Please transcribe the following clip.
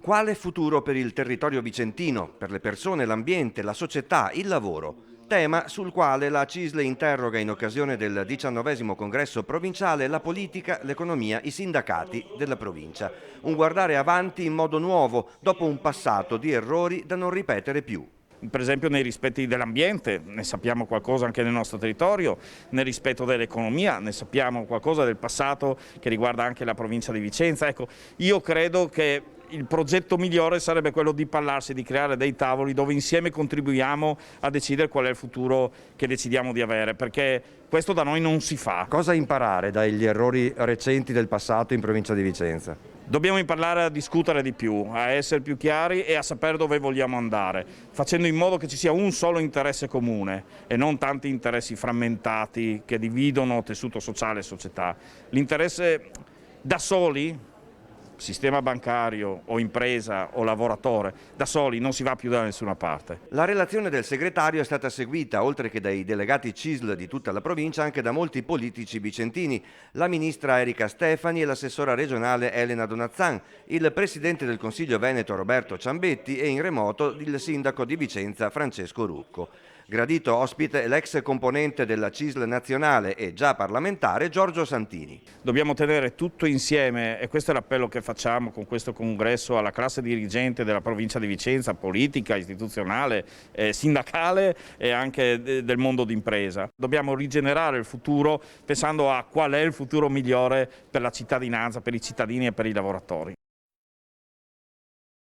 Quale futuro per il territorio vicentino, per le persone, l'ambiente, la società, il lavoro? Tema sul quale la CISL interroga in occasione del 19° congresso provinciale la politica, l'economia, i sindacati della provincia. Un guardare avanti in modo nuovo, dopo un passato di errori da non ripetere più. Per esempio nei rispetti dell'ambiente, ne sappiamo qualcosa anche nel nostro territorio, nel rispetto dell'economia, ne sappiamo qualcosa del passato che riguarda anche la provincia di Vicenza. Ecco, io credo che il progetto migliore sarebbe quello di parlarsi, di creare dei tavoli dove insieme contribuiamo a decidere qual è il futuro che decidiamo di avere, perché questo da noi non si fa. Cosa imparare dagli errori recenti del passato in provincia di Vicenza? Dobbiamo imparare a discutere di più, a essere più chiari e a sapere dove vogliamo andare, facendo in modo che ci sia un solo interesse comune e non tanti interessi frammentati che dividono tessuto sociale e società. L'interesse da soli, sistema bancario o impresa o lavoratore, da soli non si va più da nessuna parte. La relazione del segretario è stata seguita, oltre che dai delegati CISL di tutta la provincia, anche da molti politici vicentini, la ministra Erika Stefani e l'assessora regionale Elena Donazzan, il presidente del Consiglio Veneto Roberto Ciambetti e in remoto il sindaco di Vicenza Francesco Rucco. Gradito ospite l'ex componente della CISL nazionale e già parlamentare Giorgio Santini. Dobbiamo tenere tutto insieme e questo è l'appello che facciamo con questo congresso alla classe dirigente della provincia di Vicenza, politica, istituzionale, sindacale e anche del mondo d'impresa. Dobbiamo rigenerare il futuro pensando a qual è il futuro migliore per la cittadinanza, per i cittadini e per i lavoratori.